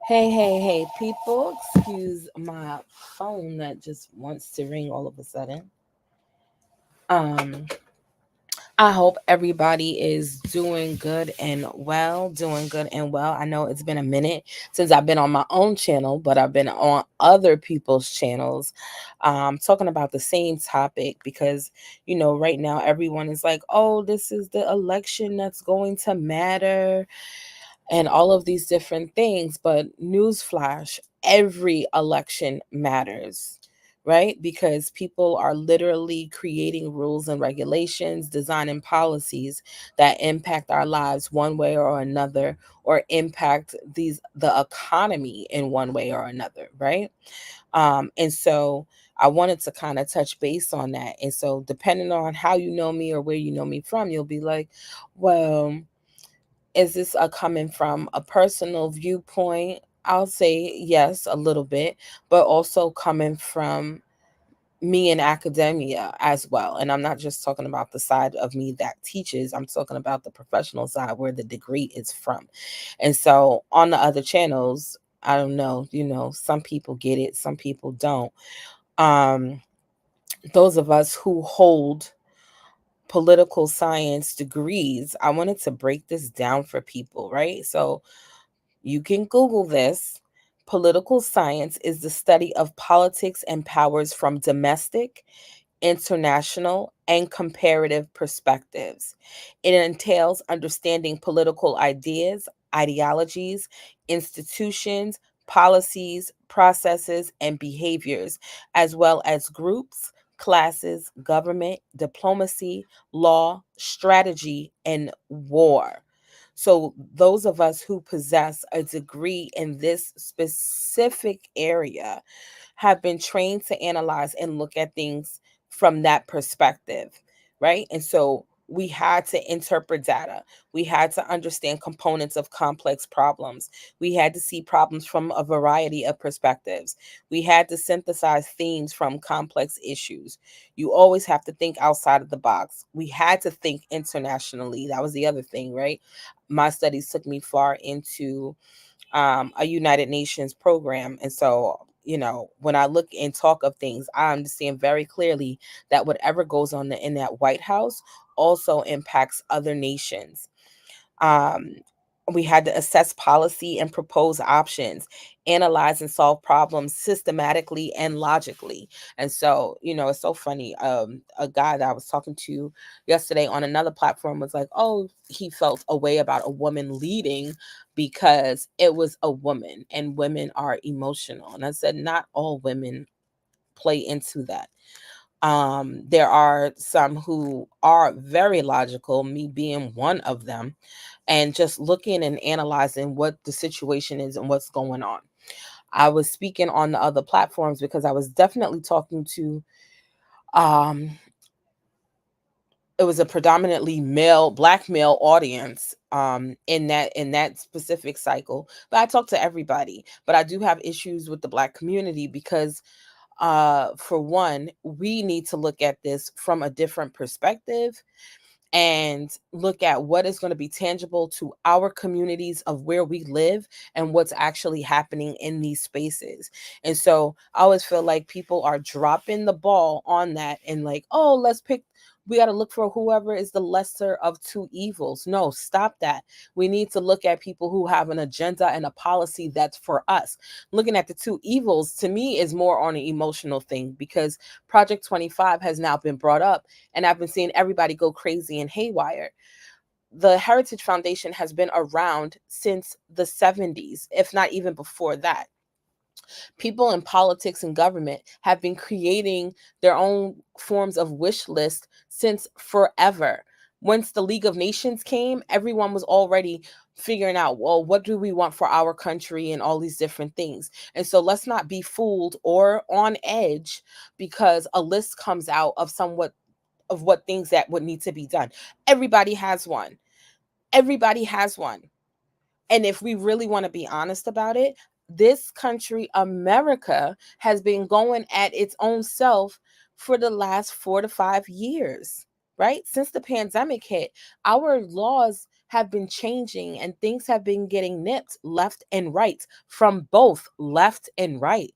Hey, people. Excuse my phone that just wants to ring all of a sudden. Um, I hope everybody is doing good and well. I know it's been a minute since I've been on my own channel, but I've been on other people's channels, talking about the same topic because, right now everyone is like, oh, this is the election that's going to matter and all of these different things. But newsflash, every election matters, right? Because people are literally creating rules and regulations, designing policies that impact our lives one way or another, or impact the economy in one way or another, right? And so I wanted to kind of touch base on that. And so depending on how you know me or where you know me from, you'll be like, well, is this coming from a personal viewpoint? I'll say yes, a little bit, but also coming from me in academia as well. And I'm not just talking about the side of me that teaches, I'm talking about the professional side where the degree is from. And so on the other channels, I don't know, some people get it, some people don't. Um, those of us who hold political science degrees, I wanted to break this down for people, right? So you can Google this. Political science is the study of politics and powers from domestic, international, and comparative perspectives. It entails understanding political ideas, ideologies, institutions, policies, processes, and behaviors, as well as groups, classes, government, diplomacy, law, strategy, and war. So, those of us who possess a degree in this specific area have been trained to analyze and look at things from that perspective, right? And so we had to interpret data. We had to understand components of complex problems. We had to see problems from a variety of perspectives. We had to synthesize themes from complex issues. You always have to think outside of the box. We had to think internationally. That was the other thing, right? My studies took me far into a United Nations program. And so, when I look and talk of things, I understand very clearly that whatever goes on in that White House also impacts other nations. Um, we had to assess policy and propose options, analyze and solve problems systematically and logically. And so, it's so funny. A guy that I was talking to yesterday on another platform was like, oh, he felt a way about a woman leading because it was a woman and women are emotional. And I said, not all women play into that. There are some who are very logical, me being one of them, and just looking and analyzing what the situation is and what's going on. I was speaking on the other platforms because I was definitely talking to um it was a predominantly black male audience in that specific cycle. But I talk to everybody. But I do have issues with the black community because for one, we need to look at this from a different perspective and look at what is going to be tangible to our communities of where we live and what's actually happening in these spaces. And so I always feel like people are dropping the ball on that and like, oh, we got to look for whoever is the lesser of two evils. No, stop that. We need to look at people who have an agenda and a policy that's for us. Looking at the two evils to me is more on an emotional thing because Project 25 has now been brought up and I've been seeing everybody go crazy and haywire. The Heritage Foundation has been around since the 70s, if not even before that. People in politics and government have been creating their own forms of wish list since forever. Once the League of Nations came, everyone was already figuring out, well, what do we want for our country and all these different things. And so let's not be fooled or on edge because a list comes out of what things that would need to be done. Everybody has one. Everybody has one. And if we really want to be honest about it, this country, America, has been going at its own self for the last 4 to 5 years, right? Since the pandemic hit, our laws have been changing and things have been getting nipped left and right from both left and right.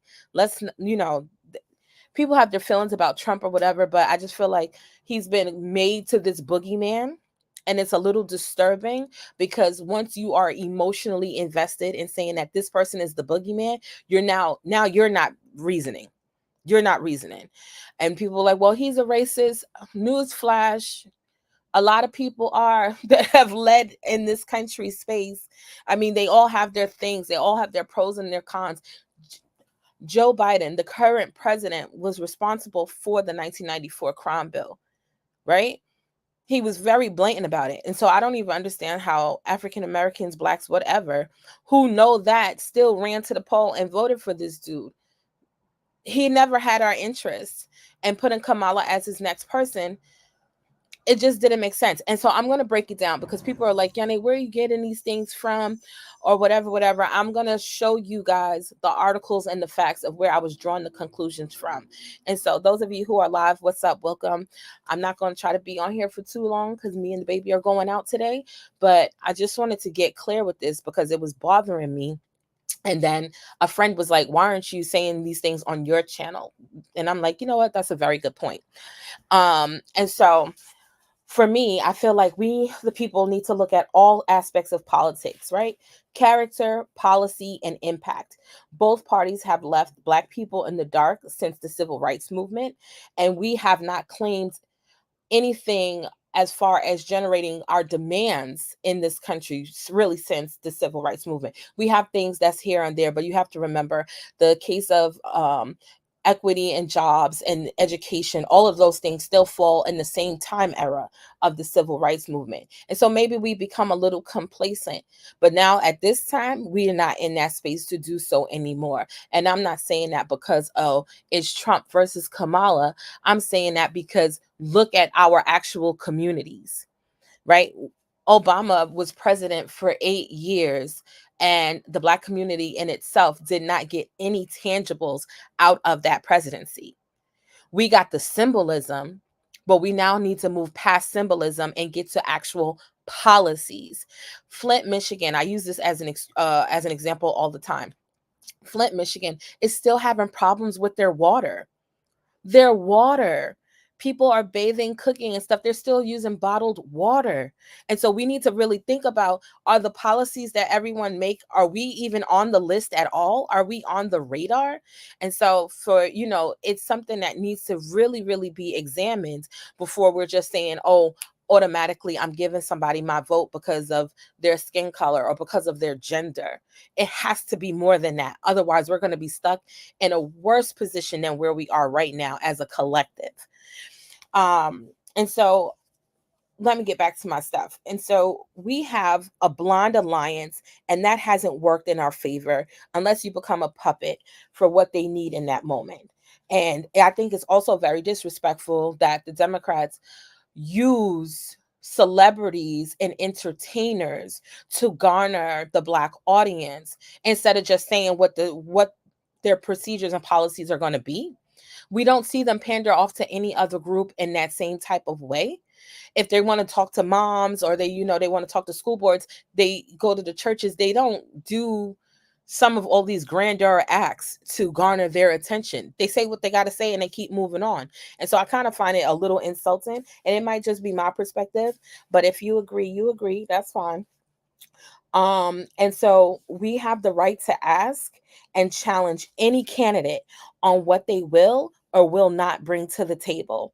People have their feelings about Trump or whatever, but I just feel like he's been made to this boogeyman. And it's a little disturbing because once you are emotionally invested in saying that this person is the boogeyman, you're not reasoning. You're not reasoning. And people are like, well, he's a racist. Newsflash, a lot of people are that have led in this country space. I mean, they all have their things, they all have their pros and their cons. Joe Biden, the current president, was responsible for the 1994 crime bill, right? He was very blatant about it. And so I don't even understand how African Americans, blacks, whatever, who know that still ran to the poll and voted for this dude. He never had our interests, and putting Kamala as his next person, it just didn't make sense. And so I'm going to break it down because people are like, Yanni, where are you getting these things from? Or whatever. I'm going to show you guys the articles and the facts of where I was drawing the conclusions from. And so those of you who are live, what's up? Welcome. I'm not going to try to be on here for too long because me and the baby are going out today. But I just wanted to get clear with this because it was bothering me. And then a friend was like, why aren't you saying these things on your channel? And I'm like, you know what? That's a very good point. And so for me, I feel like we, the people, need to look at all aspects of politics, right? Character, policy, and impact. Both parties have left Black people in the dark since the civil rights movement, and we have not claimed anything as far as generating our demands in this country really since the civil rights movement. We have things that's here and there, but you have to remember the case of equity and jobs and education, all of those things still fall in the same time era of the civil rights movement. And so maybe we become a little complacent, but now at this time, we are not in that space to do so anymore. And I'm not saying that because, oh, it's Trump versus Kamala. I'm saying that because look at our actual communities, right? Obama was president for 8 years, and the Black community in itself did not get any tangibles out of that presidency. We got the symbolism, but we now need to move past symbolism and get to actual policies. Flint, Michigan, I use this as an example all the time. Flint, Michigan is still having problems with their water. Their water. People are bathing, cooking, and stuff. They're still using bottled water. And so we need to really think about, are the policies that everyone make, are we even on the list at all? Are we on the radar? And so it's something that needs to really, really be examined before we're just saying, oh, automatically I'm giving somebody my vote because of their skin color or because of their gender. It has to be more than that. Otherwise, we're going to be stuck in a worse position than where we are right now as a collective. And so let me get back to my stuff. And so we have a blind alliance, and that hasn't worked in our favor unless you become a puppet for what they need in that moment. And I think it's also very disrespectful that the Democrats use celebrities and entertainers to garner the Black audience instead of just saying what their procedures and policies are going to be. We don't see them pander off to any other group in that same type of way. If they want to talk to moms or they want to talk to school boards, they go to the churches. They don't do some of all these grandeur acts to garner their attention. They say what they got to say and they keep moving on. And so I kind of find it a little insulting, and it might just be my perspective, but if you agree, that's fine. And so we have the right to ask and challenge any candidate on what they will or will not bring to the table.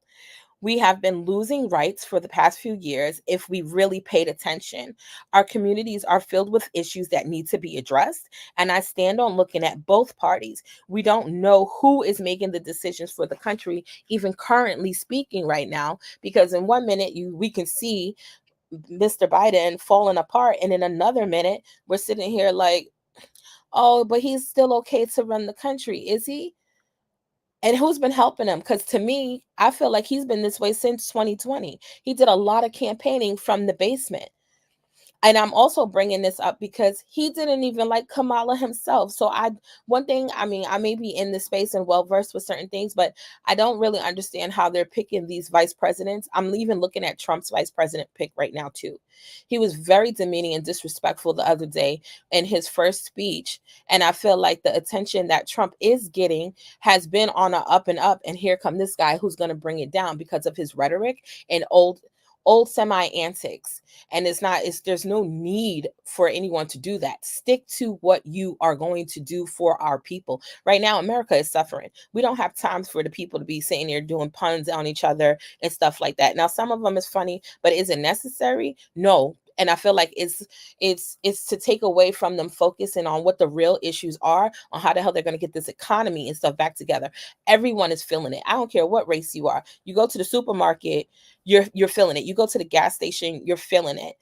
We have been losing rights for the past few years if we really paid attention. Our communities are filled with issues that need to be addressed, and I stand on looking at both parties. We don't know who is making the decisions for the country, even currently speaking right now, because in one minute we can see Mr. Biden falling apart, and in another minute we're sitting here like, oh, but he's still okay to run the country, is he? And who's been helping him? Because to me, I feel like he's been this way since 2020. He did a lot of campaigning from the basement. And I'm also bringing this up because he didn't even like Kamala himself. So one thing, I mean, I may be in this space and well versed with certain things, but I don't really understand how they're picking these vice presidents. I'm even looking at Trump's vice president pick right now too. He was very demeaning and disrespectful the other day in his first speech, and I feel like the attention that Trump is getting has been on a up and up, and here come this guy who's going to bring it down because of his rhetoric and old semi antics. And there's no need for anyone to do that. Stick to what you are going to do for our people. Right now America is suffering. We don't have time for the people to be sitting there doing puns on each other and stuff like that. Now some of them is funny, but is it necessary? No. And I feel like it's to take away from them focusing on what the real issues are, on how the hell they're going to get this economy and stuff back together. Everyone is feeling it. I don't care what race you are. You go to the supermarket, you're feeling it. You go to the gas station, you're feeling it.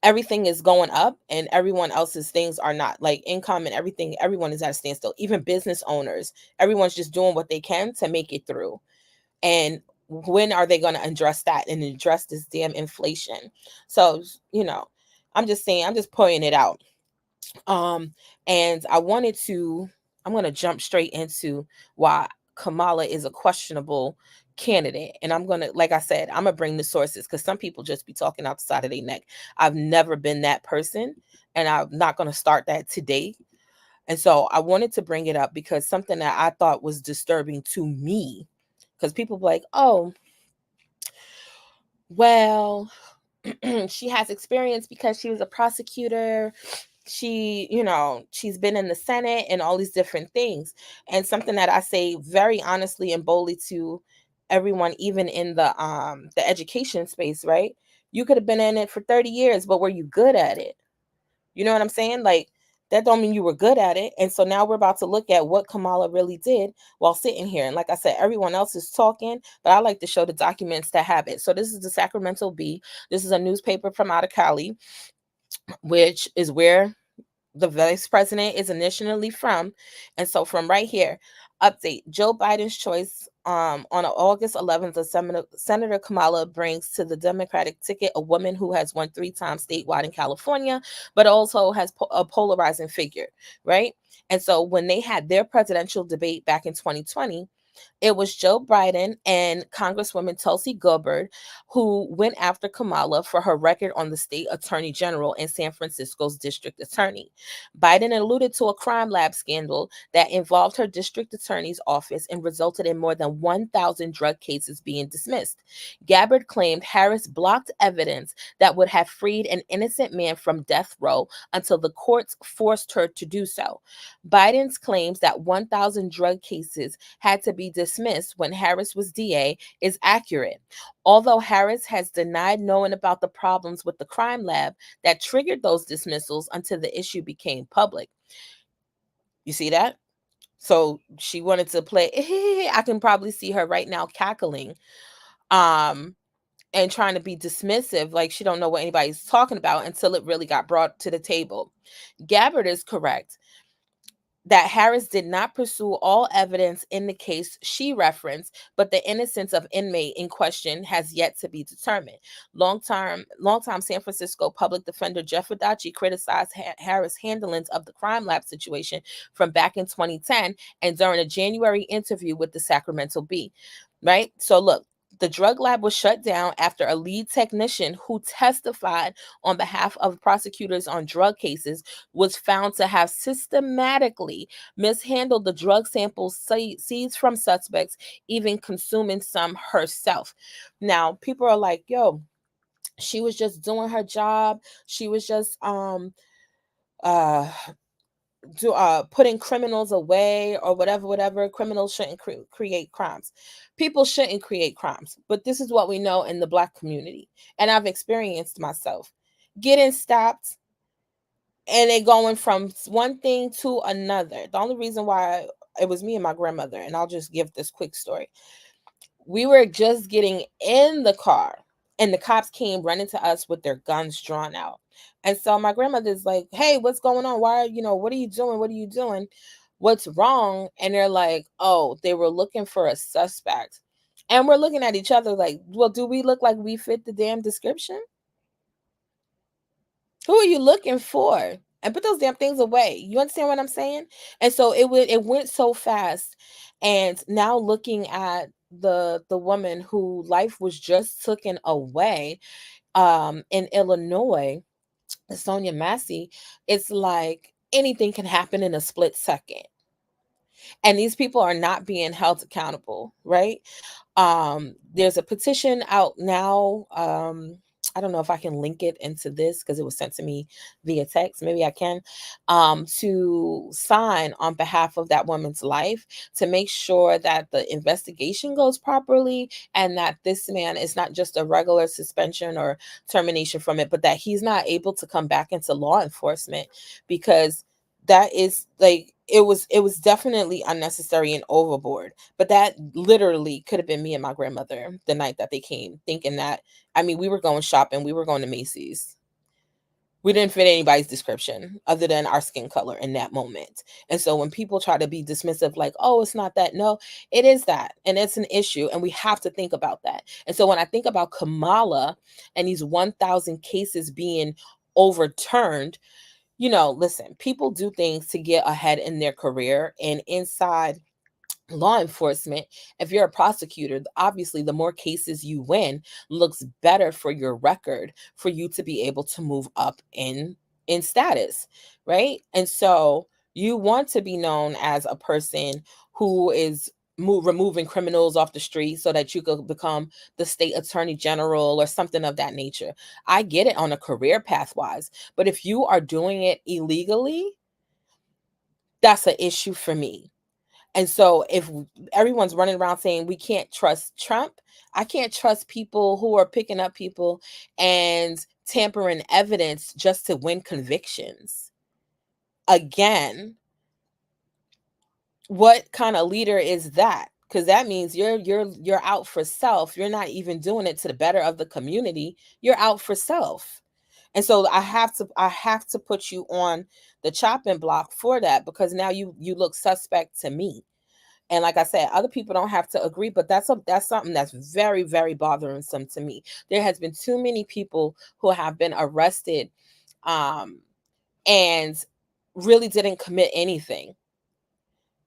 Everything is going up and everyone else's things are not, like income and everything. Everyone is at a standstill. Even business owners, everyone's just doing what they can to make it through. And when are they going to address that and address this damn inflation? So, I'm just saying, I'm just pointing it out. Um, and I'm going to jump straight into why Kamala is a questionable candidate. And I'm going to, like I said, I'm going to bring the sources because some people just be talking out the side of their neck. I've never been that person, and I'm not going to start that today. And so I wanted to bring it up because something that I thought was disturbing to me, because people be like, oh, well, she has experience because she was a prosecutor. She's been in the Senate and all these different things. And something that I say very honestly and boldly to everyone, even in the education space, right? You could have been in it for 30 years, but were you good at it? You know what I'm saying? Like, that don't mean you were good at it. And so now we're about to look at what Kamala really did while sitting here. And like I said, everyone else is talking, but I like to show the documents that have it. So this is the Sacramento Bee. This is a newspaper from out of Cali, which is where the vice president is initially from. And so from right here, update: Joe Biden's choice on August 11th, Senator Kamala brings to the Democratic ticket a woman who has won 3 times statewide in California, but also has a polarizing figure, right? And so when they had their presidential debate back in 2020, it was Joe Biden and Congresswoman Tulsi Gabbard who went after Kamala for her record on the state attorney general and San Francisco's district attorney. Biden alluded to a crime lab scandal that involved her district attorney's office and resulted in more than 1,000 drug cases being dismissed. Gabbard claimed Harris blocked evidence that would have freed an innocent man from death row until the courts forced her to do so. Biden's claims that 1,000 drug cases had to be dismissed when Harris was DA is accurate. Although Harris has denied knowing about the problems with the crime lab that triggered those dismissals until the issue became public. You see that? So she wanted to play. I can probably see her right now cackling, um, and trying to be dismissive, like she don't know what anybody's talking about until it really got brought to the table. Gabbard is correct that Harris did not pursue all evidence in the case she referenced, but the innocence of inmate in question has yet to be determined. Longtime San Francisco public defender Jeff Adachi criticized Harris' handling of the crime lab situation from back in 2010 and during a January interview with the Sacramento Bee. Right? So look, the drug lab was shut down after a lead technician who testified on behalf of prosecutors on drug cases was found to have systematically mishandled the drug samples seized from suspects, even consuming some herself. Now, people are like, yo, she was just doing her job. She was just uh putting criminals away or whatever. Criminals shouldn't create crimes. People shouldn't create crimes, but this is what we know in the Black community, and I've experienced myself getting stopped and they going from one thing to another. The only reason why it was me and my grandmother, and I'll just give this quick story. We were just getting in the car and the cops came running to us with their guns drawn out. And so my grandmother's like, hey, what's going on? Why, what are you doing? What are you doing? What's wrong? And they're like, oh, they were looking for a suspect. And we're looking at each other like, well, do we look like we fit the damn description? Who are you looking for? And put those damn things away. You understand what I'm saying? And so it went so fast. And now looking at the woman who life was just taken away in Illinois, Sonia Massey, it's like anything can happen in a split second. And these people are not being held accountable, right? There's a petition out now. I don't know if I can link it into this because it was sent to me via text. Maybe I can, to sign on behalf of that woman's life to make sure that the investigation goes properly and that this man is not just a regular suspension or termination from it, but that he's not able to come back into law enforcement, because that is like, it was definitely unnecessary and overboard. But that literally could have been me and my grandmother the night that they came, thinking that, I mean, we were going shopping, we were going to Macy's. We didn't fit anybody's description other than our skin color in that moment. And so when people try to be dismissive, like, oh, it's not that, no, it is that. And it's an issue. And we have to think about that. And so when I think about Kamala and these 1,000 cases being overturned, listen, people do things to get ahead in their career. And inside law enforcement, if you're a prosecutor, obviously the more cases you win looks better for your record, for you to be able to move up in status, right? And so you want to be known as a person who is removing criminals off the street so that you could become the state attorney general or something of that nature. I get it on a career path wise, but if you are doing it illegally, that's an issue for me. And so if everyone's running around saying we can't trust Trump, I can't trust people who are picking up people and tampering evidence just to win convictions. Again, what kind of leader is that? Because that means you're out for self. You're not even doing it to the better of the community. You're out for self. And so I have to put you on the chopping block for that, because now you look suspect to me. And like I said, other people don't have to agree, but that's something that's very, very bothersome to me. There has been too many people who have been arrested, um, and really didn't commit anything,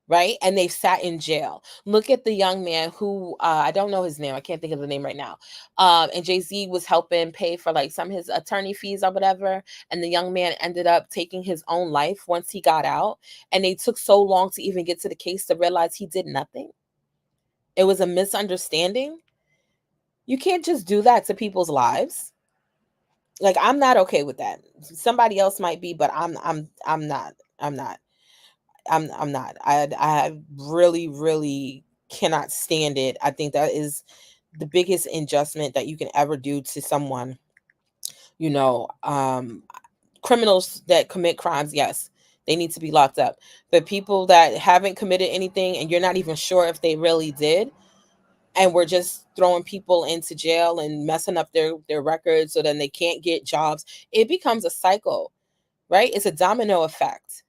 right? And they sat in jail. Look at the young man who, I don't know his name. I can't think of the name right now. And Jay-Z was helping pay for like some of his attorney fees or whatever. And the young man ended up taking his own life once he got out. And they took so long to even get to the case to realize he did nothing. It was a misunderstanding. You can't just do that to people's lives. Like, I'm not okay with that. Somebody else might be, but I'm not. I'm not. I'm not. I really, really cannot stand it. I think that is the biggest injustice that you can ever do to someone. You know, criminals that commit crimes, yes, they need to be locked up. But people that haven't committed anything and you're not even sure if they really did, and we're just throwing people into jail and messing up their records so then they can't get jobs, it becomes a cycle, right? It's a domino effect.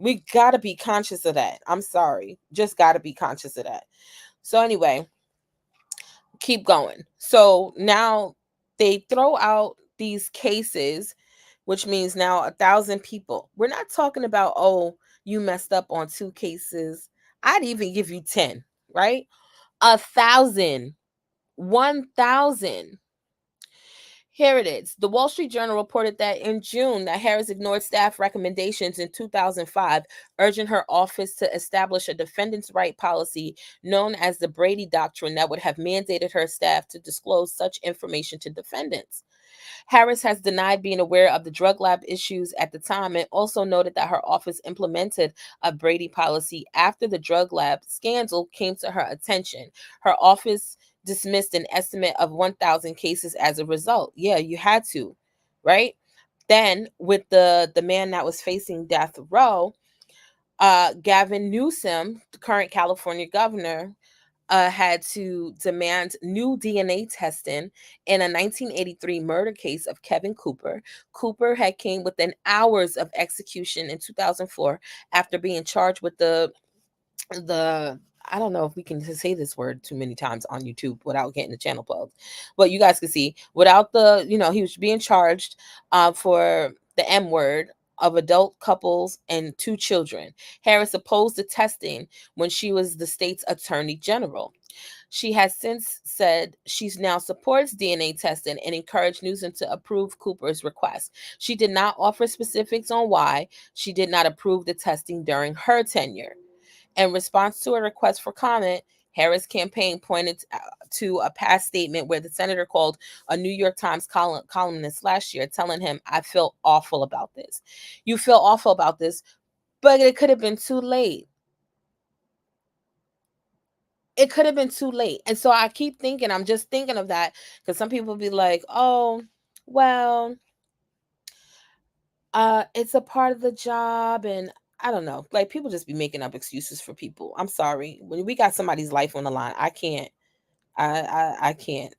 We got to be conscious of that. I'm sorry. Just got to be conscious of that. So, anyway, keep going. So now they throw out these cases, which means now 1,000 people. We're not talking about, oh, you messed up on 2 cases. I'd even give you 10, right? 1,000, 1,000. Here it is. The Wall Street Journal reported that in June that Harris ignored staff recommendations in 2005, urging her office to establish a defendant's right policy known as the Brady Doctrine that would have mandated her staff to disclose such information to defendants. Harris has denied being aware of the drug lab issues at the time and also noted that her office implemented a Brady policy after the drug lab scandal came to her attention. Her office dismissed an estimate of 1,000 cases as a result. Yeah, you had to, right? Then with the man that was facing death row, Gavin Newsom, the current California governor, had to demand new DNA testing in a 1983 murder case of Kevin Cooper. Cooper had came within hours of execution in 2004 after being charged with the I don't know if we can say this word too many times on YouTube without getting the channel plugged, but you guys can see without the, he was being charged for the M word of adult couples and 2 children. Harris opposed the testing when she was the state's attorney general. She has since said she now supports DNA testing and encouraged Newsom to approve Cooper's request. She did not offer specifics on why she did not approve the testing during her tenure. In response to a request for comment, Harris' campaign pointed to a past statement where the senator called a New York Times columnist last year, telling him, "I feel awful about this." You feel awful about this, but it could have been too late. It could have been too late. And so I keep thinking, I'm just thinking of that because some people be like, oh, well, it's a part of the job. And I don't know, like people just be making up excuses for people. I'm sorry. When we got somebody's life on the line, I can't. I can't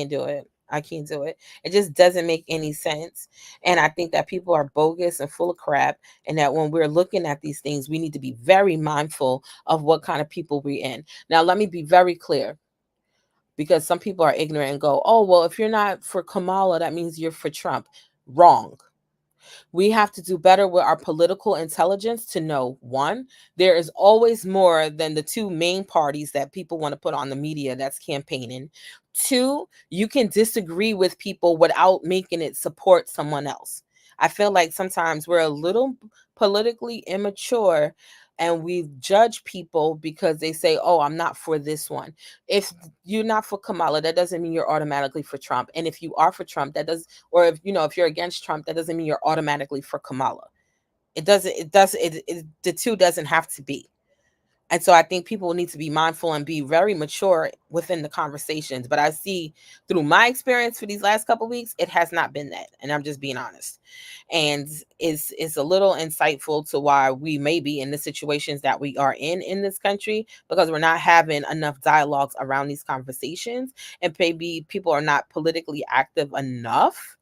do it. I can't do it. It just doesn't make any sense. And I think that people are bogus and full of crap. And that when we're looking at these things, we need to be very mindful of what kind of people we're in. Now, let me be very clear because some people are ignorant and go, oh, well, if you're not for Kamala, that means you're for Trump. Wrong. We have to do better with our political intelligence to know, one, there is always more than the 2 main parties that people want to put on the media that's campaigning. 2, you can disagree with people without making it support someone else. I feel like sometimes we're a little politically immature and we judge people because they say, oh, I'm not for this one. If you're not for Kamala, that doesn't mean you're automatically for Trump. And if you are for Trump, that does, or if you're against Trump, that doesn't mean you're automatically for Kamala. The two doesn't have to be. And so I think people need to be mindful and be very mature within the conversations. But I see through my experience for these last couple of weeks, it has not been that. And I'm just being honest. And it's a little insightful to why we may be in the situations that we are in this country, because we're not having enough dialogues around these conversations. And maybe people are not politically active enough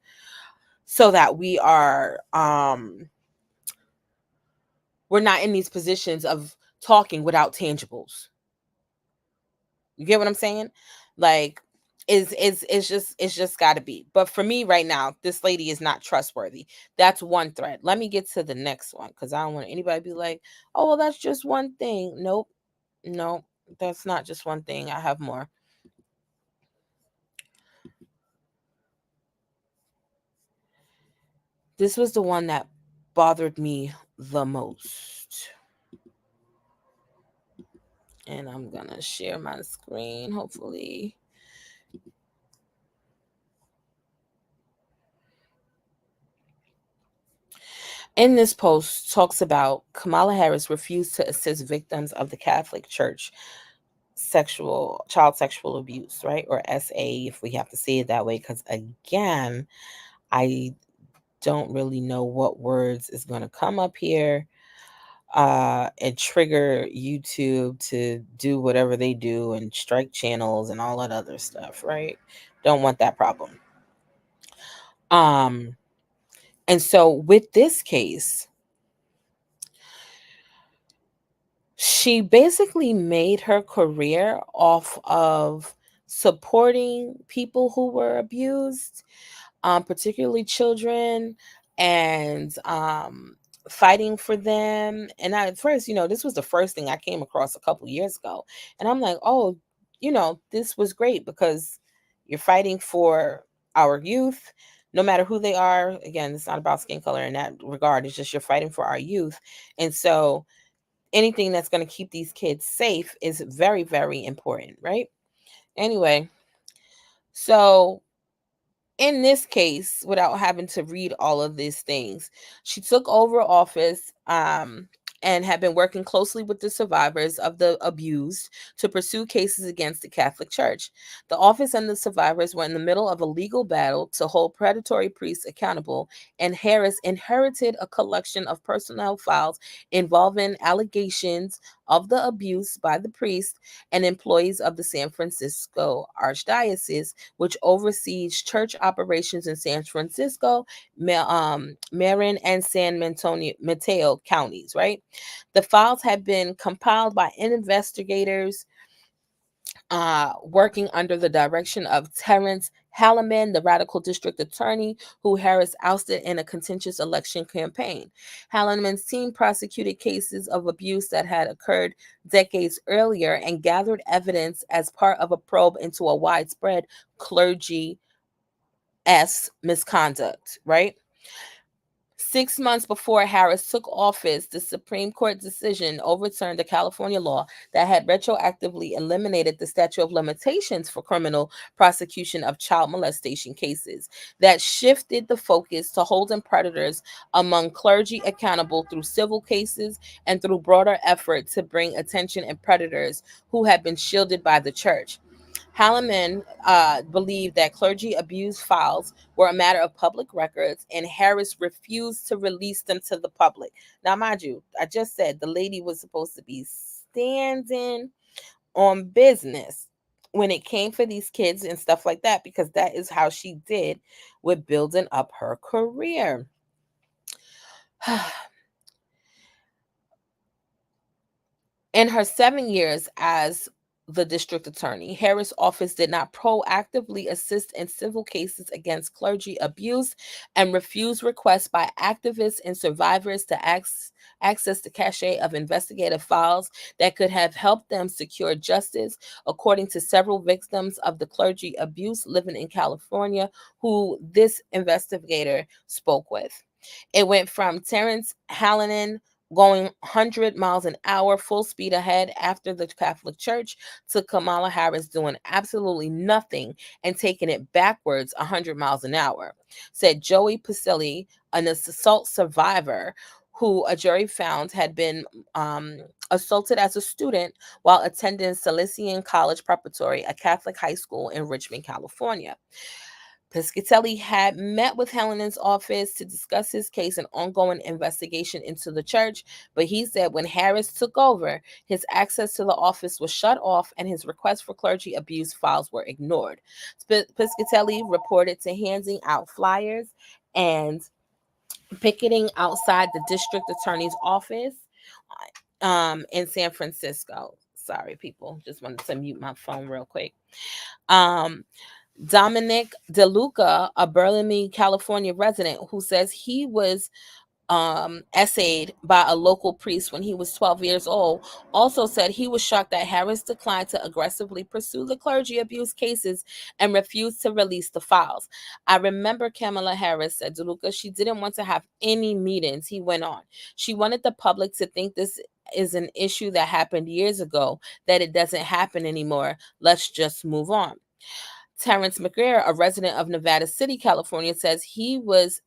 so that we're not in these positions of talking without tangibles. You get what I'm saying? Like, it's just got to be. But for me right now, this lady is not trustworthy. That's one thread. Let me get to the next one because I don't want anybody to be like, oh, well, that's just one thing. Nope. No, that's not just one thing. I have more. This was the one that bothered me the most. And I'm going to share my screen, hopefully. In this post talks about Kamala Harris refused to assist victims of the Catholic Church child sexual abuse, right? Or SA, if we have to say it that way, because again, I don't really know what words is going to come up here and trigger YouTube to do whatever they do and strike channels and all that other stuff, right? Don't want that problem. And so with this case, she basically made her career off of supporting people who were abused, particularly children, and fighting for them. And at first, this was the first thing I came across a couple years ago. And I'm like, oh, this was great because you're fighting for our youth, no matter who they are. Again, it's not about skin color in that regard. It's just you're fighting for our youth. And so anything that's going to keep these kids safe is very, very important, right? Anyway, so in this case, without having to read all of these things, she took over office and had been working closely with the survivors of the abused to pursue cases against the Catholic Church. The office and the survivors were in the middle of a legal battle to hold predatory priests accountable, and Harris inherited a collection of personnel files involving allegations of the abuse by the priest and employees of the San Francisco Archdiocese, which oversees church operations in San Francisco, Marin, and Mateo counties, right? The files have been compiled by investigators working under the direction of Terrence Halliman, the radical district attorney who Harris ousted in a contentious election campaign. Halliman's team prosecuted cases of abuse that had occurred decades earlier and gathered evidence as part of a probe into a widespread clergy misconduct, right? 6 months before Harris took office, the Supreme Court decision overturned a California law that had retroactively eliminated the statute of limitations for criminal prosecution of child molestation cases. That shifted the focus to holding predators among clergy accountable through civil cases and through broader effort to bring attention and predators who had been shielded by the church. Halliman believed that clergy abuse files were a matter of public records, and Harris refused to release them to the public. Now, mind you, I just said the lady was supposed to be standing on business when it came for these kids and stuff like that, because that is how she did with building up her career. In her 7 years as the district attorney, Harris' office did not proactively assist in civil cases against clergy abuse and refused requests by activists and survivors to access the cache of investigative files that could have helped them secure justice, according to several victims of the clergy abuse living in California who this investigator spoke with. It went from Terrence Hallinan going 100 miles an hour, full speed ahead after the Catholic Church, to Kamala Harris doing absolutely nothing and taking it backwards 100 miles an hour, said Joey Pacelli, an assault survivor who a jury found had been assaulted as a student while attending Salesian College Preparatory, a Catholic high school in Richmond, California. Piscatelli had met with Helen's office to discuss his case and ongoing investigation into the church, but he said when Harris took over, his access to the office was shut off and his requests for clergy abuse files were ignored. Piscatelli reported to handing out flyers and picketing outside the district attorney's office in San Francisco. Sorry, people. Just wanted to mute my phone real quick. Dominic DeLuca, a Burlingame, California resident who says he was essayed by a local priest when he was 12 years old, also said he was shocked that Harris declined to aggressively pursue the clergy abuse cases and refused to release the files. I remember Kamala Harris, said DeLuca, she didn't want to have any meetings, he went on. She wanted the public to think this is an issue that happened years ago, that it doesn't happen anymore. Let's just move on. Terrence McGrair, a resident of Nevada City, California, says he was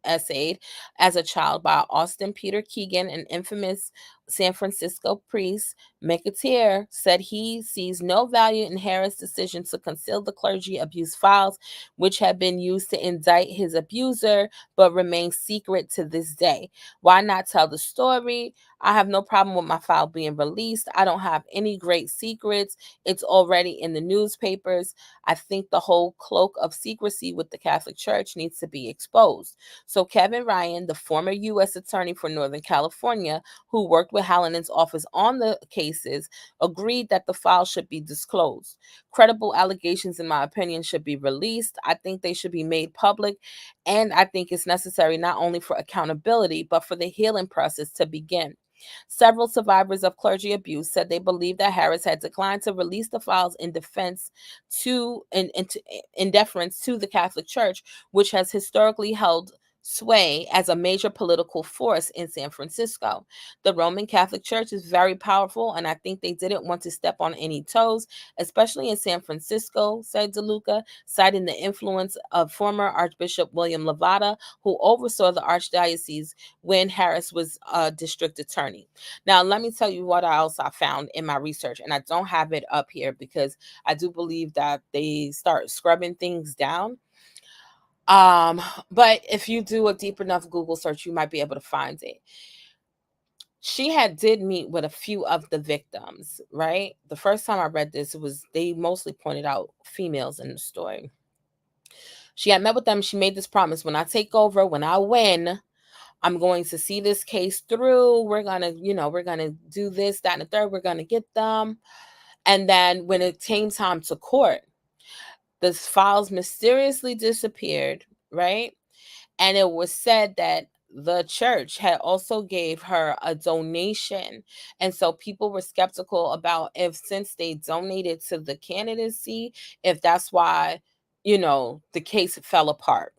essayed as a child by Austin Peter Keegan, an infamous San Francisco priest. McAteer said he sees no value in Harris' decision to conceal the clergy abuse files, which have been used to indict his abuser, but remain secret to this day. Why not tell the story? I have no problem with my file being released. I don't have any great secrets. It's already in the newspapers. I think the whole cloak of secrecy with the Catholic Church needs to be exposed. So Kevin Ryan, the former U.S. Attorney for Northern California, who worked with Hallinan's office on the cases, agreed that the file should be disclosed. Credible allegations, in my opinion, should be released. I think they should be made public, and I think it's necessary not only for accountability, but for the healing process to begin. Several survivors of clergy abuse said they believed that Harris had declined to release the files in defense in deference to the Catholic Church, which has historically held sway as a major political force in San Francisco. The Roman Catholic Church is very powerful, and I think they didn't want to step on any toes, especially in San Francisco, said DeLuca, citing the influence of former Archbishop William Levada, who oversaw the archdiocese when Harris was a district attorney. Now, let me tell you what else I found in my research, and I don't have it up here because I do believe that they start scrubbing things down. But if you do a deep enough Google search, you might be able to find it. She did meet with a few of the victims, right? The first time I read this, it was they mostly pointed out females in the story. She had met with them. She made this promise: when I take over, when I win, I'm going to see this case through. We're gonna, we're gonna do this, that, and the third. We're gonna get them. And then when it came time to court, the files mysteriously disappeared, right? And it was said that the church had also gave her a donation, and so people were skeptical about, if since they donated to the candidacy, if that's why the case fell apart.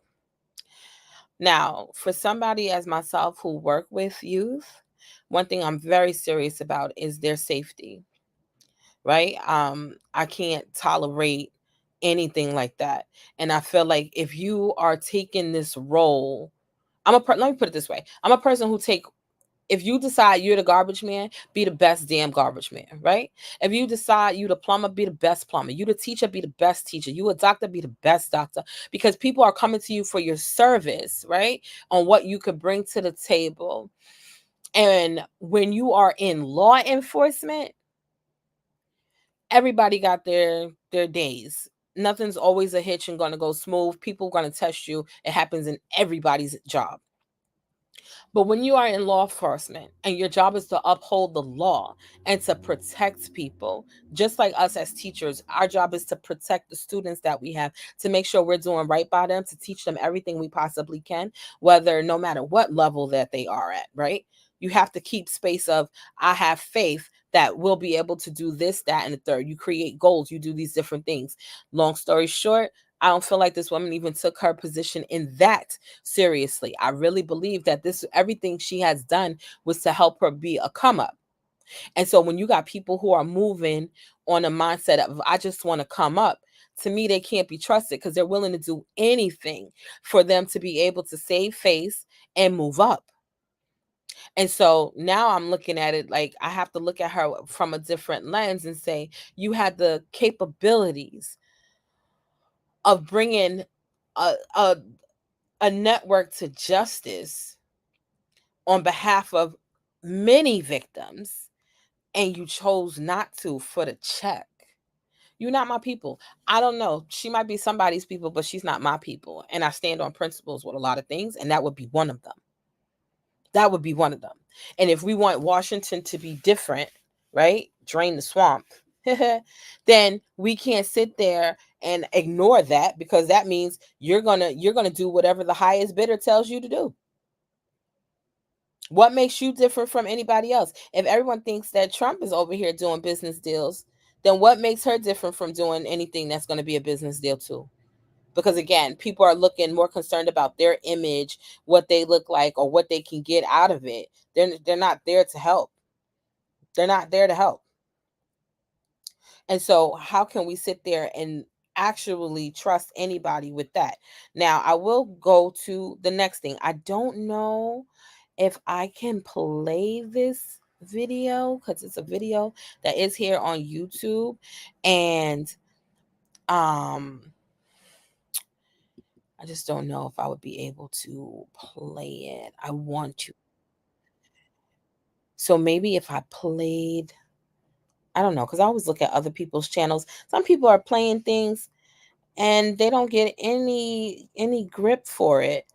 Now, for somebody as myself who work with youth, one thing I'm very serious about is their safety, right? I can't tolerate anything like that. And I feel like if you are taking this role, let me put it this way. I'm a person who take if you decide you're the garbage man, be the best damn garbage man, right? If you decide you the plumber, be the best plumber. You the teacher, be the best teacher. You a doctor, be the best doctor. Because people are coming to you for your service, right? On what you could bring to the table. And when you are in law enforcement, everybody got their days. Nothing's always a hitch and going to go smooth. People are going to test you. It happens in everybody's job. But when you are in law enforcement and your job is to uphold the law and to protect people, just like us as teachers, our job is to protect the students that we have, to make sure we're doing right by them, to teach them everything we possibly can, whether no matter what level that they are at, right? You have to keep space of, I have faith that we'll be able to do this, that, and the third. You create goals, you do these different things. Long story short, I don't feel like this woman even took her position in that seriously. I really believe that everything she has done was to help her be a come up. And so when you got people who are moving on a mindset of, I just want to come up, to me, they can't be trusted, because they're willing to do anything for them to be able to save face and move up. And so now I'm looking at it like I have to look at her from a different lens and say, you had the capabilities of bringing a, a, a network to justice on behalf of many victims, and you chose not to for the check. You're not my people. I don't know. She might be somebody's people, but she's not my people. And I stand on principles with a lot of things, and that would be one of them. That would be one of them. And if we want Washington to be different, right? Drain the swamp. Then we can't sit there and ignore that, because that means you're gonna do whatever the highest bidder tells you to do. What makes you different from anybody else? If everyone thinks that Trump is over here doing business deals, then what makes her different from doing anything that's going to be a business deal too? Because again, people are looking more concerned about their image, what they look like, or what they can get out of it. They're not there to help. They're not there to help. And so how can we sit there and actually trust anybody with that? Now, I will go to the next thing. I don't know if I can play this video, because it's a video that is here on YouTube. And um I just don't know if I would be able to play it. I want to. So maybe if I played, I don't know, because I always look at other people's channels. Some people are playing things and they don't get any grip for it.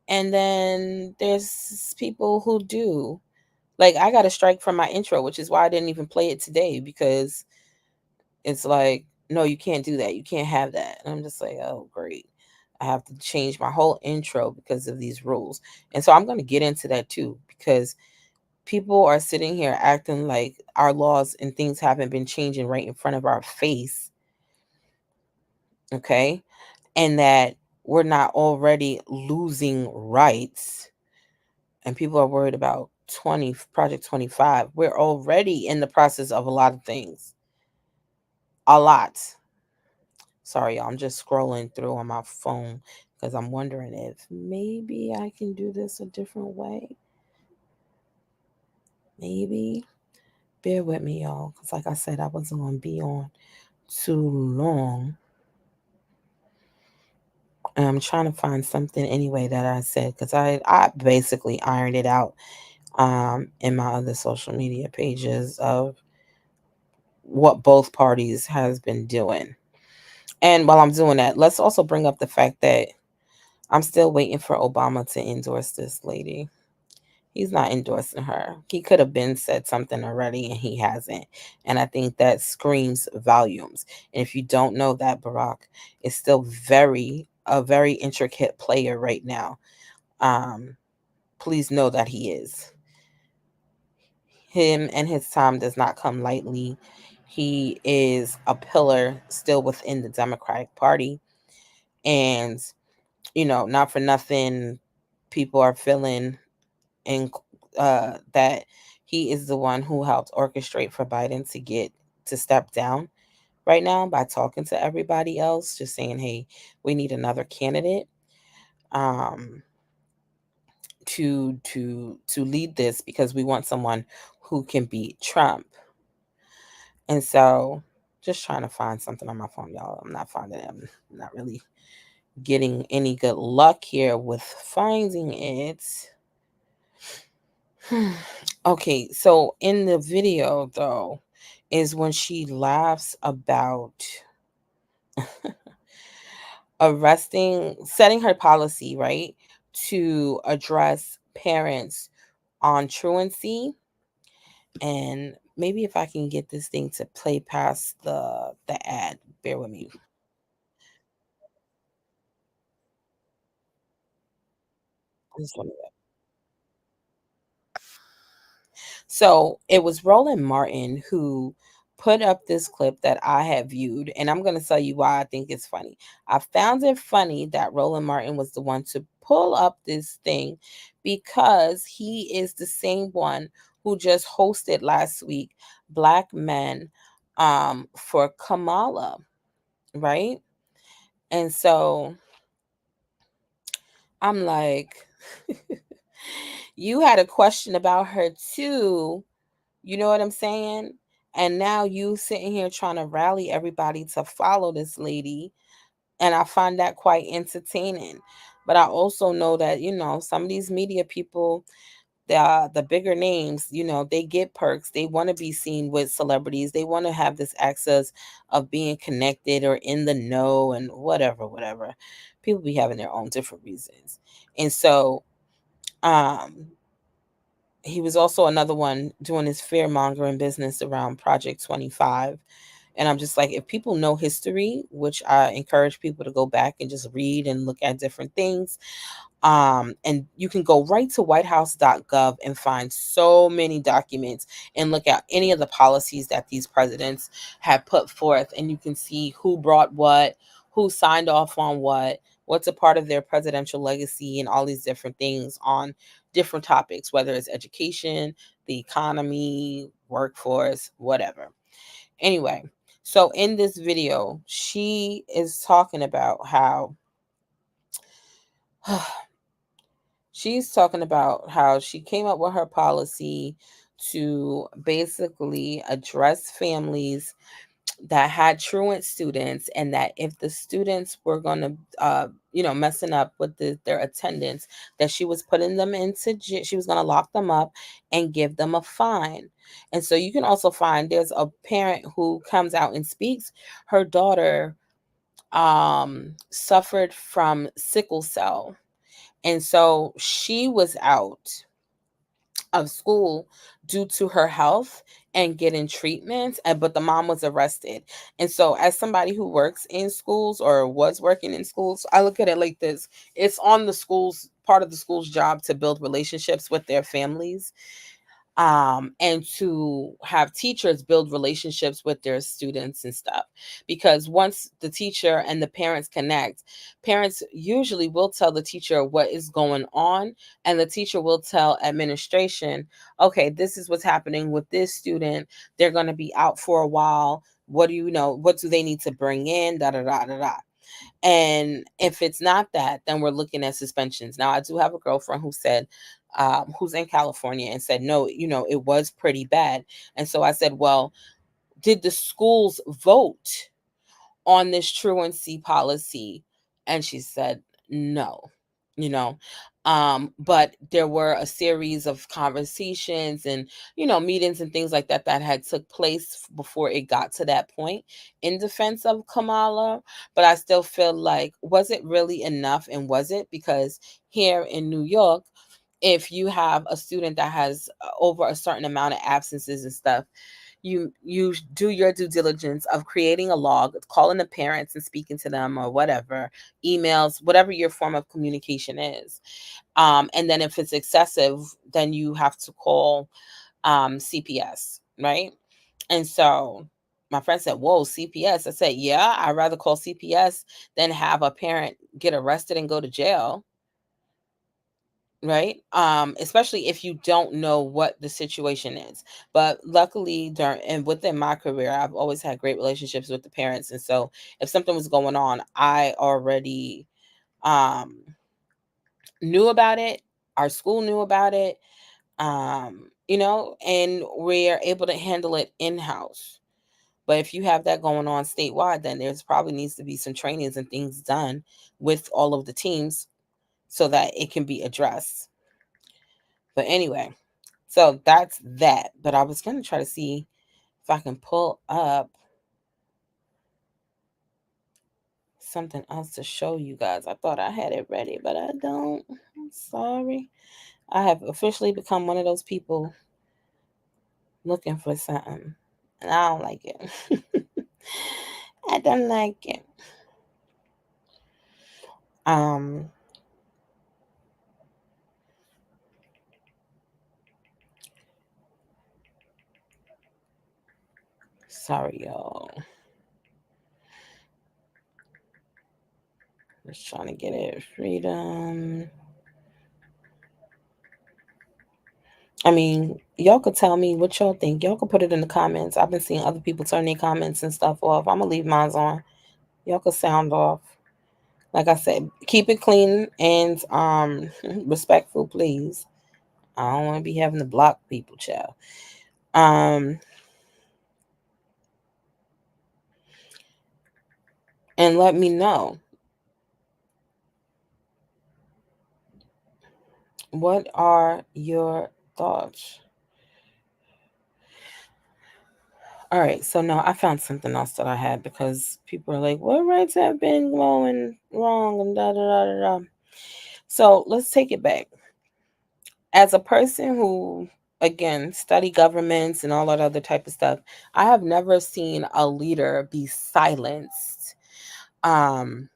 And then there's people who do. Like, I got a strike from my intro, which is why I didn't even play it today, because it's like, no, you can't do that. You can't have that. And I'm just like, oh, great. I have to change my whole intro because of these rules. And so I'm going to get into that too, because people are sitting here acting like our laws and things haven't been changing right in front of our face. Okay. And that we're not already losing rights. And people are worried about Project 25. We're already in the process of a lot of things. A lot. Sorry, y'all, I'm just scrolling through on my phone because I'm wondering if maybe I can do this a different way. Maybe. Bear with me, y'all, because like I said, I wasn't going to be on too long. And I'm trying to find something anyway that I said, because I basically ironed it out in my other social media pages of what both parties has been doing. And while I'm doing that, let's also bring up the fact that I'm still waiting for Obama to endorse this lady. He's not endorsing her. He could have been said something already and he hasn't. And I think that screams volumes. And if you don't know that, Barack is still a very intricate player right now. Um, please know that he is. Him and his time does not come lightly. He is a pillar still within the Democratic Party. And, not for nothing, people are feeling and that he is the one who helped orchestrate for Biden to step down right now by talking to everybody else, just saying, "Hey, we need another candidate um, to lead this because we want someone who can beat Trump." And so, just trying to find something on my phone, y'all. I'm not finding it. I'm not really getting any good luck here with finding it. Okay, so in the video though, is when she laughs about setting her policy, right, to address parents on truancy. And maybe if I can get this thing to play past the ad, bear with me. I just wanna So it was Roland Martin who put up this clip that I had viewed, and I'm going to tell you why I think it's funny. I found it funny that Roland Martin was the one to pull up this thing because he is the same one who just hosted last week Black Men for Kamala, right? And so I'm like, you had a question about her too. You know what I'm saying? And now you sitting here trying to rally everybody to follow this lady. And I find that quite entertaining. But I also know that, some of these media people, the bigger names, they get perks. They want to be seen with celebrities. They want to have this access of being connected or in the know and whatever, whatever. People be having their own different reasons. And so, um, he was also another one doing his fear mongering business around Project 25. And I'm just like, if people know history, which I encourage people to go back and just read and look at different things, and you can go right to whitehouse.gov and find so many documents and look at any of the policies that these presidents have put forth. And you can see who brought what, who signed off on what's a part of their presidential legacy, and all these different things on different topics, whether it's education, the economy, workforce, whatever. Anyway, so in this video, she is talking about how she's talking about how she came up with her policy to basically address families that had truant students, and that if the students were going to messing up with their attendance, that she was putting them into she was going to lock them up and give them a fine. And so you can also find there's a parent who comes out and speaks. Her daughter suffered from sickle cell, and so she was out of school due to her health and getting treatment, and but the mom was arrested. And so as somebody who works in schools or was working in schools, I look at it like this: it's on the school's part of the school's job to build relationships with their families, and to have teachers build relationships with their students and stuff. Because once the teacher and the parents connect, parents usually will tell the teacher what is going on, and the teacher will tell administration, okay, this is what's happening with this student. They're going to be out for a while. What do you know? What do they need to bring in? Da da da da da. And if it's not that, then we're looking at suspensions. Now, I do have a girlfriend who said, who's in California, and said, no, it was pretty bad. And so I said, well, did the schools vote on this truancy policy? And she said, no, you know. But there were a series of conversations and, meetings and things like that that had took place before it got to that point in defense of Kamala. But I still feel like, was it really enough? And was it? Because here in New York, if you have a student that has over a certain amount of absences and stuff, you do your due diligence of creating a log, calling the parents and speaking to them or whatever, emails, whatever your form of communication is. And then if it's excessive, then you have to call CPS, right? And so my friend said, "Whoa, CPS." I said, "Yeah, I'd rather call CPS than have a parent get arrested and go to jail." Right? Especially if you don't know what the situation is. But luckily, during and within my career, I've always had great relationships with the parents. And so if something was going on, I already um knew about it. Our school knew about it. And we're able to handle it in-house. But if you have that going on statewide, then there's probably needs to be some trainings and things done with all of the teams so that it can be addressed. But anyway, so that's that. But I was going to try to see if I can pull up something else to show you guys. I thought I had it ready, but I don't. I'm sorry. I have officially become one of those people looking for something, and I don't like it. I don't like it. Um, Sorry, y'all. Just trying to get it. Freedom. I mean, y'all could tell me what y'all think. Y'all could put it in the comments. I've been seeing other people turn their comments and stuff off. I'm gonna leave mine on. Y'all could sound off. Like I said, keep it clean and respectful, please. I don't want to be having to block people, child. Um and let me know, what are your thoughts? All right, so now I found something else that I had because people are like, what rights have been going wrong and da da da da da. So let's take it back. As a person who, again, study governments and all that other type of stuff, I have never seen a leader be silenced um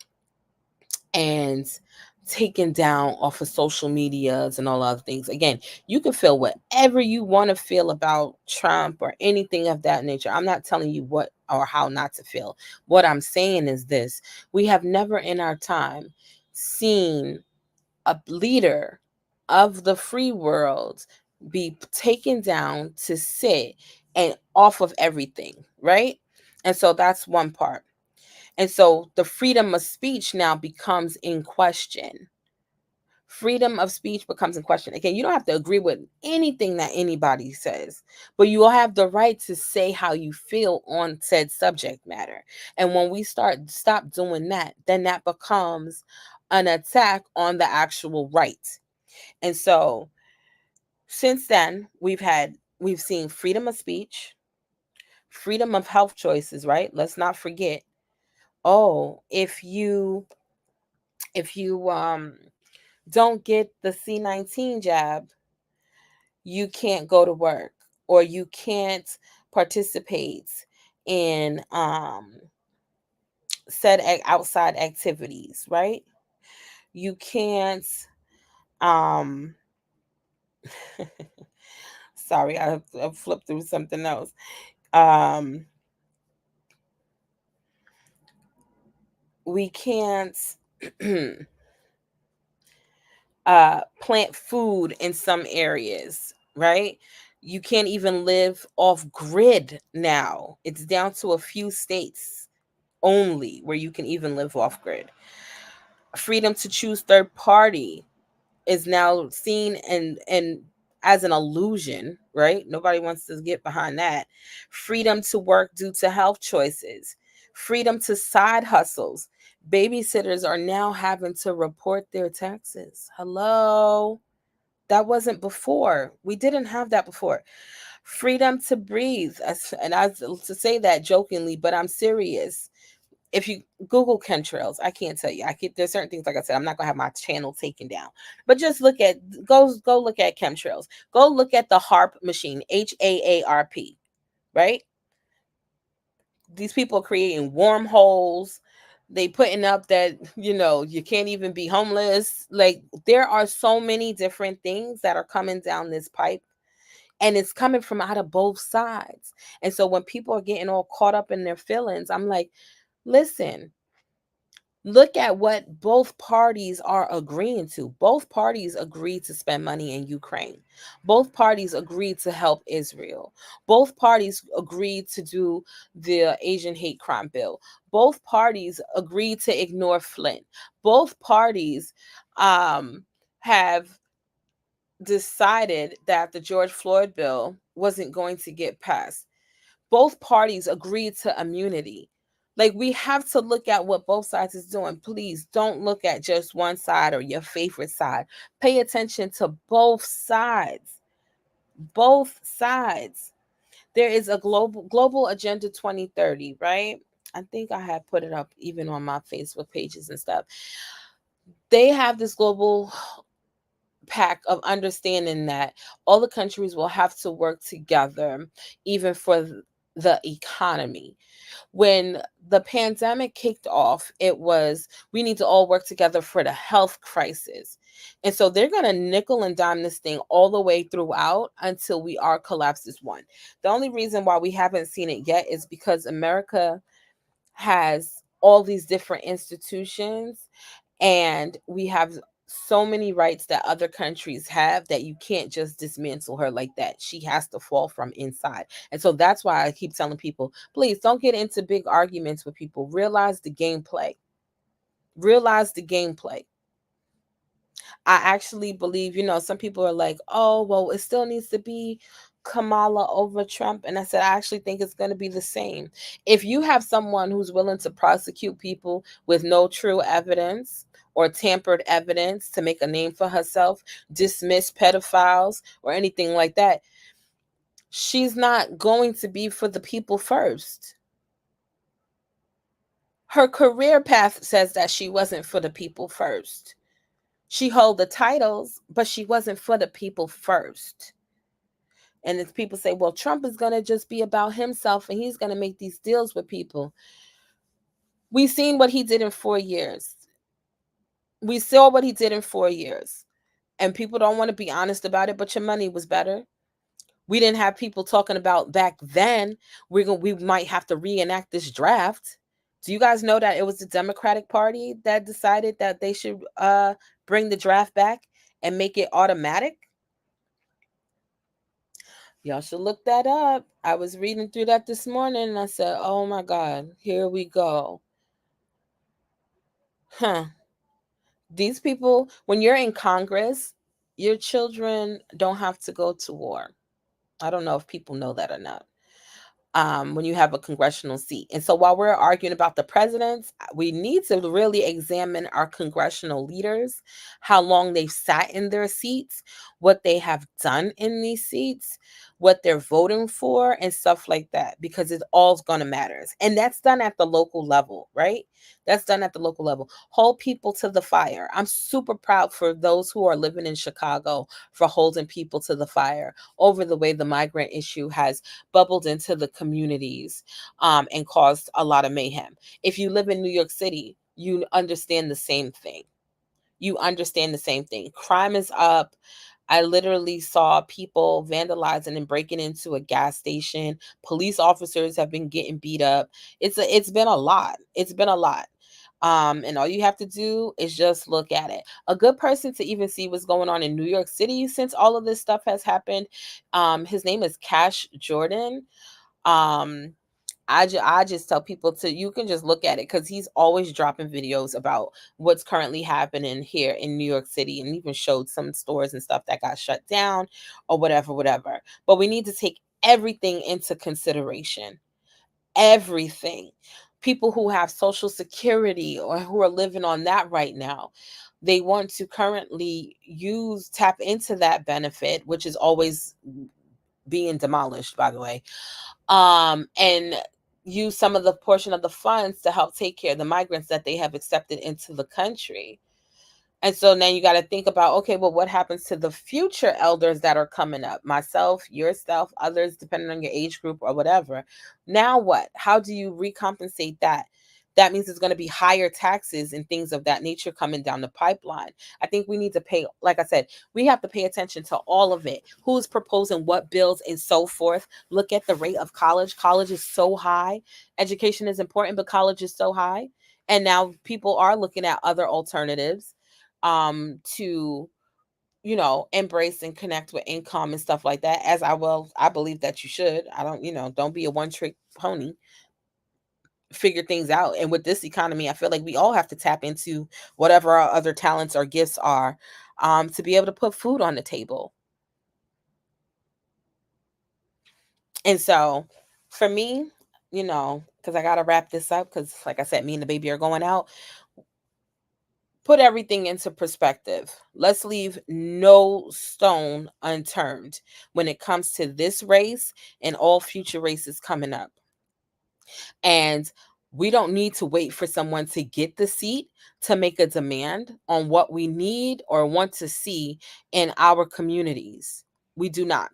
and taken down off of social medias and all other things. Again, you can feel whatever you want to feel about Trump or anything of that nature. I'm not telling you what or how not to feel. What I'm saying is this: we have never in our time seen a leader of the free world be taken down to sit and off of everything, right? And so that's one part. And so the freedom of speech now becomes in question. Freedom of speech becomes in question. Again, you don't have to agree with anything that anybody says, but you will have the right to say how you feel on said subject matter. And when we stop doing that, then that becomes an attack on the actual right. And so since then, we've seen freedom of speech, freedom of health choices, right? Let's not forget. Oh, if you don't get the C-19 jab, you can't go to work or you can't participate in outside activities, right? You can't um sorry, I flipped through something else. Um we can't plant food in some areas, right? You can't even live off grid now. It's down to a few states only where you can even live off grid. Freedom to choose third party is now seen and as an illusion, right? Nobody wants to get behind that. Freedom to work due to health choices, freedom to side hustles. Babysitters are now having to report their taxes. Hello. That wasn't before. We didn't have that before. Freedom to breathe. And I to say that jokingly, but I'm serious. If you Google chemtrails, I can't tell you. There's certain things, like I said, I'm not gonna have my channel taken down. But just go look at chemtrails. Go look at the HARP machine, HAARP, right? These people are creating wormholes. They putting up that, you can't even be homeless. Like, there are so many different things that are coming down this pipe, and it's coming from out of both sides. And so when people are getting all caught up in their feelings, I'm like, listen, look at what both parties are agreeing to. Both parties agreed to spend money in Ukraine. Both parties agreed to help Israel. Both parties agreed to do the Asian hate crime bill. Both parties agreed to ignore Flint. Both parties have decided that the George Floyd bill wasn't going to get passed. Both parties agreed to immunity. Like, we have to look at what both sides is doing. Please don't look at just one side or your favorite side. Pay attention to both sides. Both sides. There is a global agenda 2030, right? I think I had put it up even on my Facebook pages and stuff. They have this global pack of understanding that all the countries will have to work together, even for the economy. When the pandemic kicked off, it was, we need to all work together for the health crisis. And so they're going to nickel and dime this thing all the way throughout until we are collapsed as one. The only reason why we haven't seen it yet is because America has all these different institutions, and we have so many rights that other countries have that you can't just dismantle her like that. She has to fall from inside. And so that's why I keep telling people, please don't get into big arguments with people. Realize the gameplay. Realize the gameplay. I actually believe, some people are like, oh, well, it still needs to be Kamala over Trump. And I said, I actually think it's going to be the same. If you have someone who's willing to prosecute people with no true evidence or tampered evidence to make a name for herself, dismiss pedophiles or anything like that, she's not going to be for the people first. Her career path says that she wasn't for the people first. She held the titles, but she wasn't for the people first. And if people say, well, Trump is going to just be about himself and he's going to make these deals with people. We've seen what he did in 4 years. We saw what he did in 4 years. And people don't want to be honest about it, but your money was better. We didn't have people talking about back then, we might have to reenact this draft. Do you guys know that it was the Democratic Party that decided that they should bring the draft back and make it automatic? Y'all should look that up. I was reading through that this morning and I said, oh my God, here we go. Huh. These people, when you're in Congress, your children don't have to go to war. I don't know if people know that or not. When you have a congressional seat. And so while we're arguing about the presidents, we need to really examine our congressional leaders, how long they've sat in their seats, what they have done in these seats, what they're voting for, and stuff like that, because it all's going to matter. And that's done at the local level, right? That's done at the local level. Hold people to the fire. I'm super proud for those who are living in Chicago for holding people to the fire over the way the migrant issue has bubbled into the communities and caused a lot of mayhem. If you live in New York City, you understand the same thing. You understand the same thing. Crime is up. I literally saw people vandalizing and breaking into a gas station. Police officers have been getting beat up. It's been a lot. It's been a lot. And all you have to do is just look at it. A good person to even see what's going on in New York City since all of this stuff has happened. His name is Cash Jordan. Um, I just tell people to, you can just look at it because he's always dropping videos about what's currently happening here in New York City, and even showed some stores and stuff that got shut down or whatever. But we need to take everything into consideration. Everything. people who have Social Security or who are living on that right now, they want to currently tap into that benefit, which is always being demolished, by the way, and use some of the portion of the funds to help take care of the migrants that they have accepted into the country. And so now you got to think about, okay, well, what happens to the future elders that are coming up? Myself, yourself, others, depending on your age group or whatever. Now what? How do you recompensate that? That means it's going to be higher taxes and things of that nature coming down the pipeline. I think we need to pay, like I said, we have to pay attention to all of it. Who's proposing what bills and so forth. Look at the rate of college. College is so high. Education is important, but college is so high. And now people are looking at other alternatives to embrace and connect with income and stuff like that, as I believe that you should. I don't, don't be a one trick pony. Figure things out. And with this economy, I feel like we all have to tap into whatever our other talents or gifts are, to be able to put food on the table. And so for me, because I got to wrap this up, because like I said, me and the baby are going out. Put everything into perspective. Let's leave no stone unturned when it comes to this race and all future races coming up. And we don't need to wait for someone to get the seat to make a demand on what we need or want to see in our communities. We do not.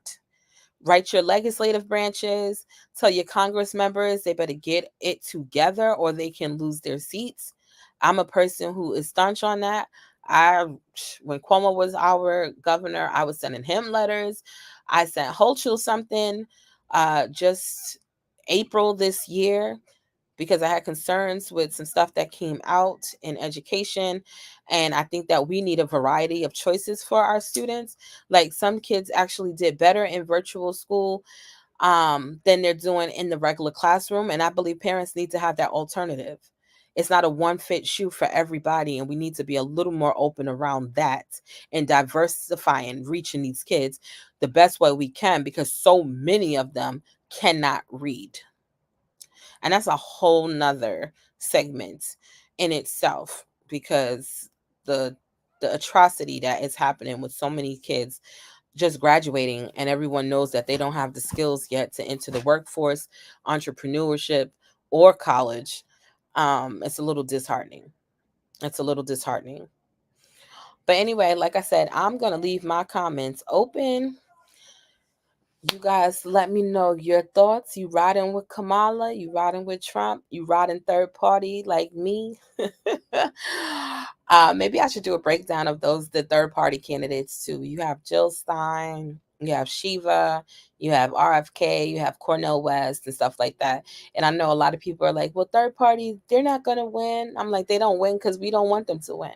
Write your legislative branches, tell your Congress members they better get it together or they can lose their seats. I'm a person who is staunch on that. When Cuomo was our governor, I was sending him letters. I sent Hochul something just April this year, because I had concerns with some stuff that came out in education. And I think that we need a variety of choices for our students. Like, some kids actually did better in virtual school than they're doing in the regular classroom. And I believe parents need to have that alternative. It's not a one fit shoe for everybody. And we need to be a little more open around that and diversifying, reaching these kids the best way we can, because so many of them cannot read. And that's a whole nother segment in itself, because the the atrocity that is happening with so many kids just graduating, and everyone knows that they don't have the skills yet to enter the workforce, entrepreneurship, or college. It's a little disheartening. It's a little disheartening. But anyway, like I said, I'm going to leave my comments open. You guys let me know your thoughts. You riding with Kamala? You riding with Trump? You riding third party like me? Maybe I should do a breakdown of the third party candidates too. You have Jill Stein, you have Shiva, you have RFK, you have Cornel West and stuff like that. And I know a lot of people are like, well, third party, they're not going to win. I'm like, they don't win because we don't want them to win.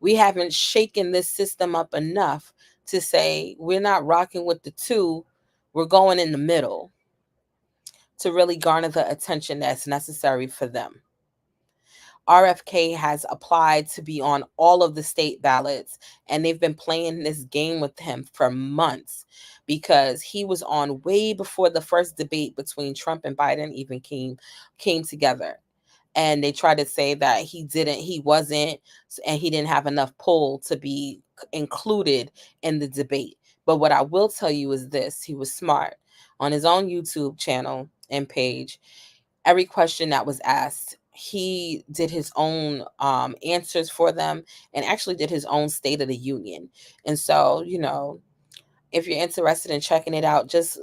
We haven't shaken this system up enough to say we're not rocking with the two. We're going in the middle to really garner the attention that's necessary for them. RFK has applied to be on all of the state ballots, and they've been playing this game with him for months, because he was on way before the first debate between Trump and Biden even came together. And they tried to say that he wasn't, and he didn't have enough pull to be included in the debate. But what I will tell you is this: he was smart. On his own YouTube channel and page, every question that was asked, he did his own answers for them, and actually did his own State of the Union. And so, if you're interested in checking it out, just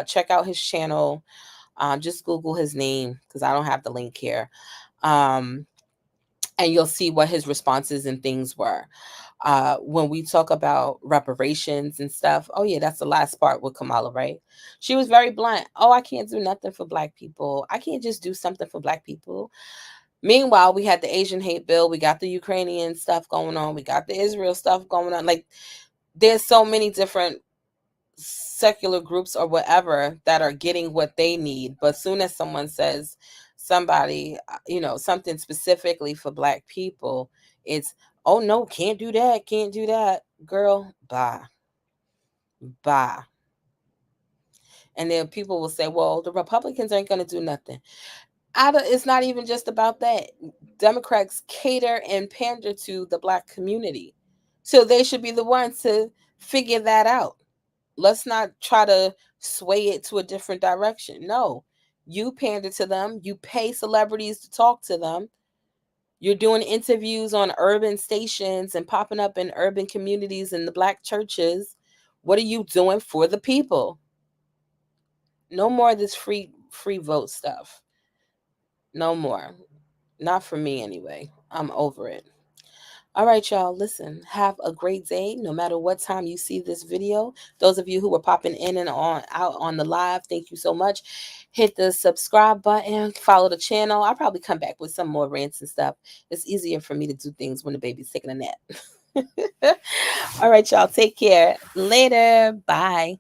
check out his channel. Just Google his name, because I don't have the link here. Um, and you'll see what his responses and things were. When we talk about reparations and stuff, oh yeah, that's the last part with Kamala, right? She was very blunt. Oh, I can't do nothing for Black people. I can't just do something for Black people. Meanwhile, we had the Asian hate bill. We got the Ukrainian stuff going on. We got the Israel stuff going on. Like, there's so many different secular groups or whatever that are getting what they need. But soon as someone says something specifically for Black people, it's, oh no, can't do that, can't do that. Girl, bye. Bye. And then people will say, well, the Republicans ain't going to do nothing. It's not even just about that. Democrats cater and pander to the black community. So they should be the ones to figure that out. Let's not try to sway it to a different direction. No, you pander to them. You pay celebrities to talk to them. You're doing interviews on urban stations and popping up in urban communities in the black churches. What are you doing for the people? No more of this free vote stuff. No more. Not for me anyway. I'm over it. All right, y'all. Listen, have a great day no matter what time you see this video. Those of you who were popping in and on out on the live, thank you so much. Hit the subscribe button, follow the channel. I'll probably come back with some more rants and stuff. It's easier for me to do things when the baby's taking a nap. All right, y'all. Take care. Later. Bye.